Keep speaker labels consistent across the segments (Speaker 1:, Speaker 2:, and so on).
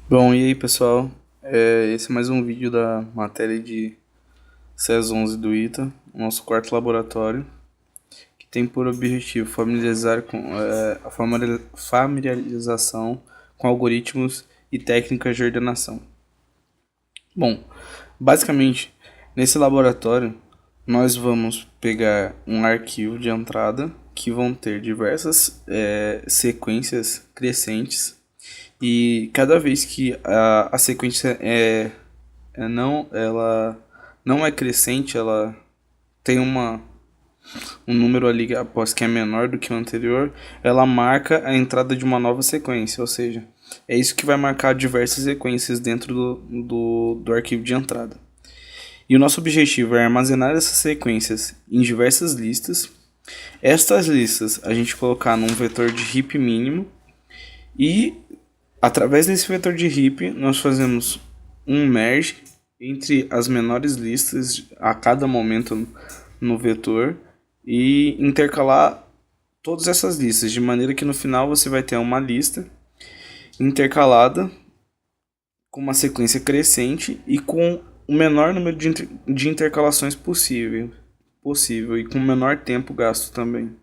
Speaker 1: Bom, e aí pessoal, esse é mais um vídeo da matéria de CES 11 do ITA, nosso quarto laboratório, que tem por objetivo familiarizar familiarização com algoritmos e técnicas de ordenação. Bom, basicamente, nesse laboratório, nós vamos pegar um arquivo de entrada que vão ter diversas sequências crescentes e cada vez que a sequência ela não é crescente, ela tem um número ali após que é menor do que o anterior, ela marca a entrada de uma nova sequência, ou seja, é isso que vai marcar diversas sequências dentro do arquivo de entrada. E o nosso objetivo é armazenar essas sequências em diversas listas. Estas listas a gente colocar num vetor de heap mínimo e através desse vetor de heap nós fazemos um merge entre as menores listas a cada momento no vetor e intercalar todas essas listas, de maneira que no final você vai ter uma lista intercalada com uma sequência crescente e com o menor número de intercalações possível e com o menor tempo gasto também.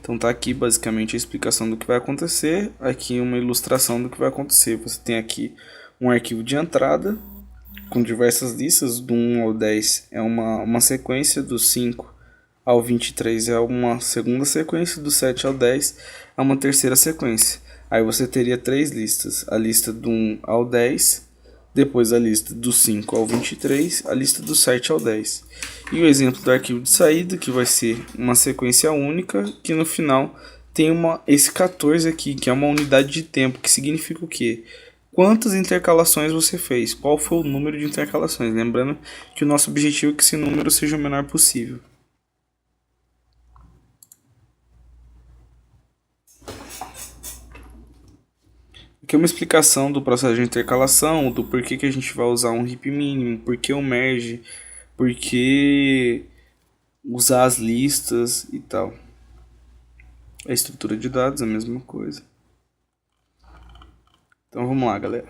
Speaker 1: Então tá aqui basicamente a explicação do que vai acontecer, aqui uma ilustração do que vai acontecer. Você tem aqui um arquivo de entrada com diversas listas, do 1 ao 10 é uma sequência, do 5 ao 23 é uma segunda sequência, do 7 ao 10 é uma terceira sequência. Aí você teria três listas, a lista do 1 ao 10, depois a lista do 5 ao 23, a lista do 7 ao 10. E o exemplo do arquivo de saída, que vai ser uma sequência única, que no final tem esse 14 aqui, que é uma unidade de tempo, que significa o quê? Quantas intercalações você fez? Qual foi o número de intercalações? Lembrando que o nosso objetivo é que esse número seja o menor possível. Aqui é uma explicação do processo de intercalação, do porquê que a gente vai usar um heap mínimo, porquê o merge, porquê usar as listas e tal. A estrutura de dados é a mesma coisa. Então vamos lá, galera.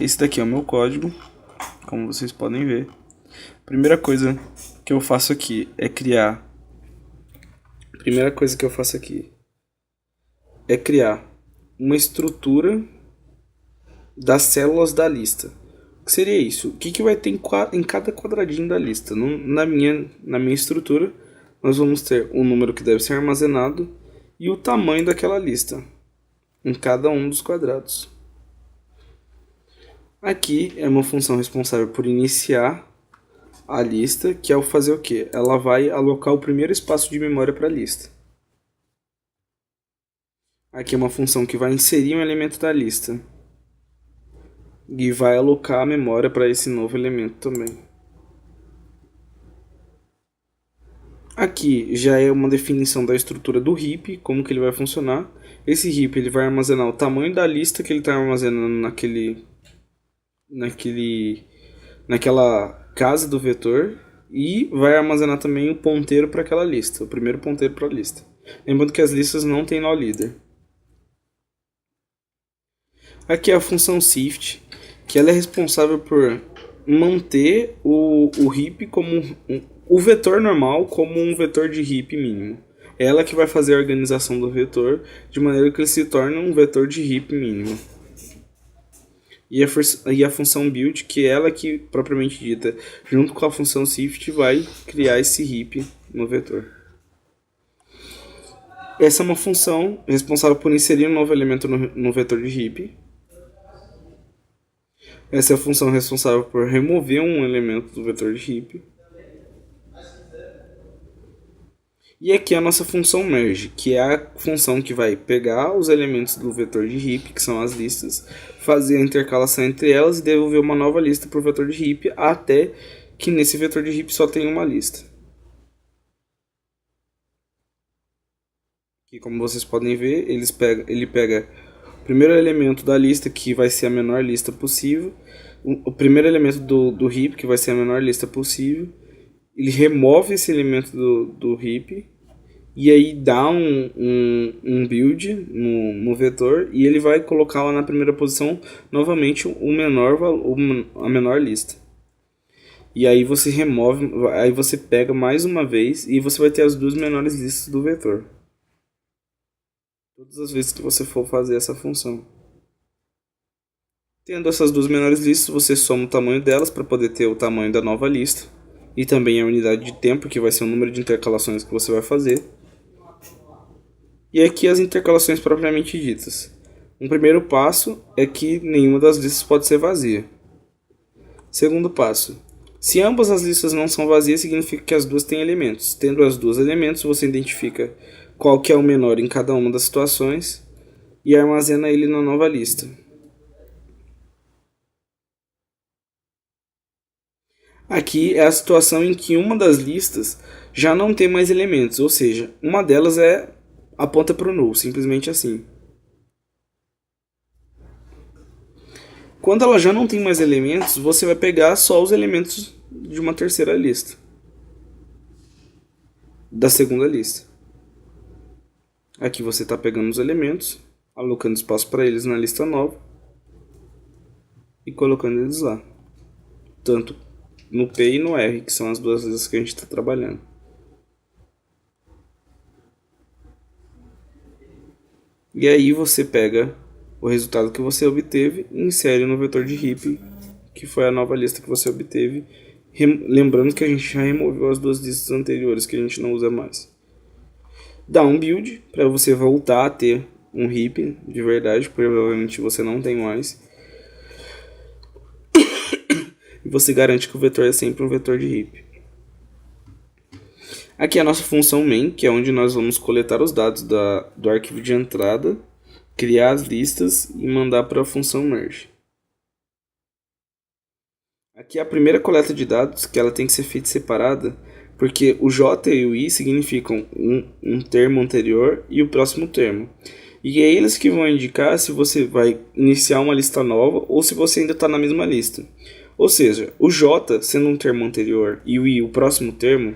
Speaker 1: Esse daqui é o meu código, como vocês podem ver. Primeira coisa que eu faço aqui é criar uma estrutura das células da lista. O que seria isso? O que vai ter em cada quadradinho da lista? Na minha estrutura, nós vamos ter o número que deve ser armazenado e o tamanho daquela lista em cada um dos quadrados. Aqui é uma função responsável por iniciar a lista, que ao fazer o quê? Ela vai alocar o primeiro espaço de memória para a lista. Aqui é uma função que vai inserir um elemento da lista e vai alocar a memória para esse novo elemento também. Aqui já é uma definição da estrutura do heap, como que ele vai funcionar. Esse heap ele vai armazenar o tamanho da lista que ele está armazenando naquela casa do vetor e vai armazenar também o ponteiro para aquela lista, o primeiro ponteiro para a lista. Lembrando que as listas não têm nó líder. Aqui é a função shift, que ela é responsável por manter o heap como o vetor normal como um vetor de heap mínimo. É ela que vai fazer a organização do vetor de maneira que ele se torne um vetor de heap mínimo. E a função build, que é ela que, propriamente dita, junto com a função shift, vai criar esse heap no vetor. Essa é uma função responsável por inserir um novo elemento no vetor de heap. Essa é a função responsável por remover um elemento do vetor de heap. E aqui é a nossa função merge, que é a função que vai pegar os elementos do vetor de heap, que são as listas, fazer a intercalação entre elas e devolver uma nova lista para o vetor de heap, até que nesse vetor de heap só tenha uma lista. Aqui, como vocês podem ver, ele pega o primeiro elemento da lista, que vai ser a menor lista possível, o primeiro elemento do heap, que vai ser a menor lista possível, ele remove esse elemento do heap e aí dá um build no vetor e ele vai colocar lá na primeira posição novamente a menor lista. E aí você remove, aí você pega mais uma vez e você vai ter as duas menores listas do vetor. Todas as vezes que você for fazer essa função. Tendo essas duas menores listas, você soma o tamanho delas para poder ter o tamanho da nova lista. E também a unidade de tempo, que vai ser o número de intercalações que você vai fazer. E aqui as intercalações propriamente ditas. Um primeiro passo é que nenhuma das listas pode ser vazia. Segundo passo. Se ambas as listas não são vazias, significa que as duas têm elementos. Tendo as duas elementos, você identifica qual que é o menor em cada uma das situações e armazena ele na nova lista. Aqui é a situação em que uma das listas já não tem mais elementos, ou seja, uma delas aponta para o null, simplesmente assim. Quando ela já não tem mais elementos, você vai pegar só os elementos de uma terceira lista, da segunda lista. Aqui você está pegando os elementos, alocando espaço para eles na lista nova e colocando eles lá, tanto no P e no R, que são as duas listas que a gente está trabalhando. E aí você pega o resultado que você obteve e insere no vetor de heap, que foi a nova lista que você obteve. Lembrando que a gente já removeu as duas listas anteriores que a gente não usa mais. Dá um build para você voltar a ter um heap de verdade, provavelmente você não tem mais. E você garante que o vetor é sempre um vetor de heap. Aqui é a nossa função main, que é onde nós vamos coletar os dados do arquivo de entrada, criar as listas e mandar para a função merge. Aqui é a primeira coleta de dados, que ela tem que ser feita separada, porque o J e o I significam um termo anterior e o próximo termo. E é eles que vão indicar se você vai iniciar uma lista nova ou se você ainda está na mesma lista. Ou seja, o J sendo um termo anterior e o I o próximo termo,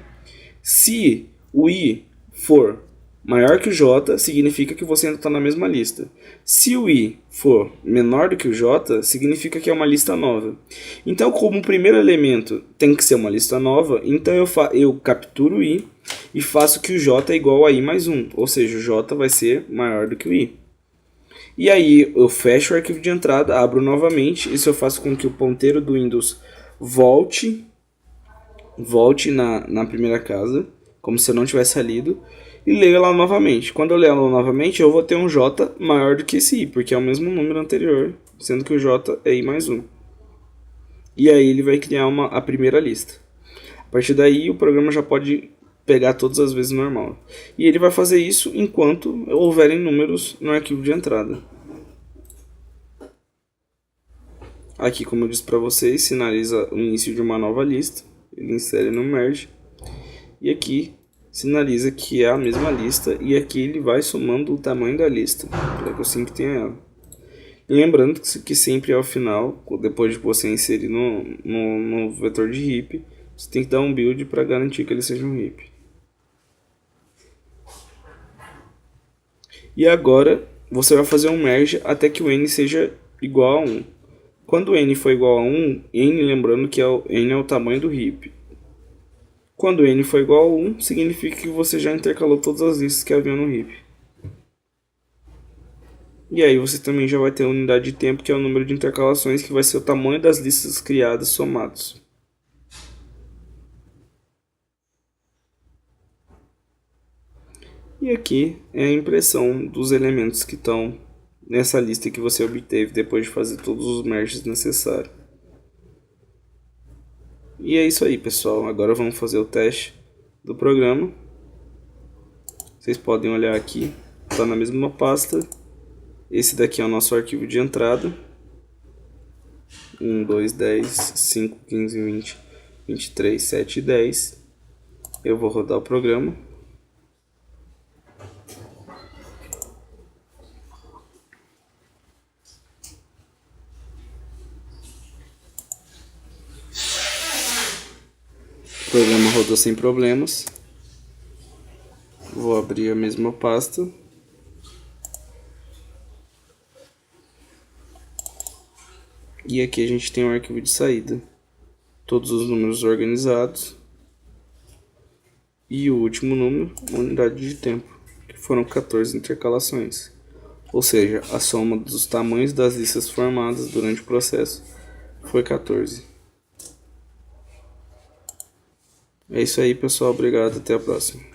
Speaker 1: se o I for maior que o J, significa que você ainda está na mesma lista. Se o I for menor do que o J, significa que é uma lista nova. Então, como o primeiro elemento tem que ser uma lista nova, então eu capturo o I e faço que o J é igual a I mais 1. Ou seja, o J vai ser maior do que o I. E aí eu fecho o arquivo de entrada, abro novamente. Isso eu faço com que o ponteiro do Windows volte na primeira casa, como se eu não tivesse lido, e leio ela novamente. Quando eu ler ela novamente, eu vou ter um J maior do que esse I, porque é o mesmo número anterior, sendo que o J é I mais 1. E aí ele vai criar a primeira lista. A partir daí o programa já pode pegar todas as vezes normal. E ele vai fazer isso enquanto houverem números no arquivo de entrada. Aqui, como eu disse para vocês, sinaliza o início de uma nova lista. Ele insere no merge. E aqui sinaliza que é a mesma lista. E aqui ele vai somando o tamanho da lista, para que eu sempre tenha ela. E lembrando que sempre ao final, depois de você inserir no vetor de heap, você tem que dar um build para garantir que ele seja um heap. E agora você vai fazer um merge até que o n seja igual a 1. Quando o n for igual a 1, n lembrando que n é o tamanho do heap. Quando n for igual a 1, significa que você já intercalou todas as listas que haviam no heap. E aí você também já vai ter a unidade de tempo, que é o número de intercalações, que vai ser o tamanho das listas criadas somados. E aqui é a impressão dos elementos que estão nessa lista que você obteve depois de fazer todos os merges necessários. E é isso aí, pessoal. Agora vamos fazer o teste do programa. Vocês podem olhar aqui, está na mesma pasta. Esse daqui é o nosso arquivo de entrada. 1, 2, 10, 5, 15, 20, 23, 7 e 10. Eu vou rodar o programa. O programa rodou sem problemas. Vou abrir a mesma pasta. E aqui a gente tem o arquivo de saída. Todos os números organizados. E o último número, a unidade de tempo, que foram 14 intercalações. Ou seja, a soma dos tamanhos das listas formadas durante o processo foi 14. É isso aí, pessoal. Obrigado. Até a próxima.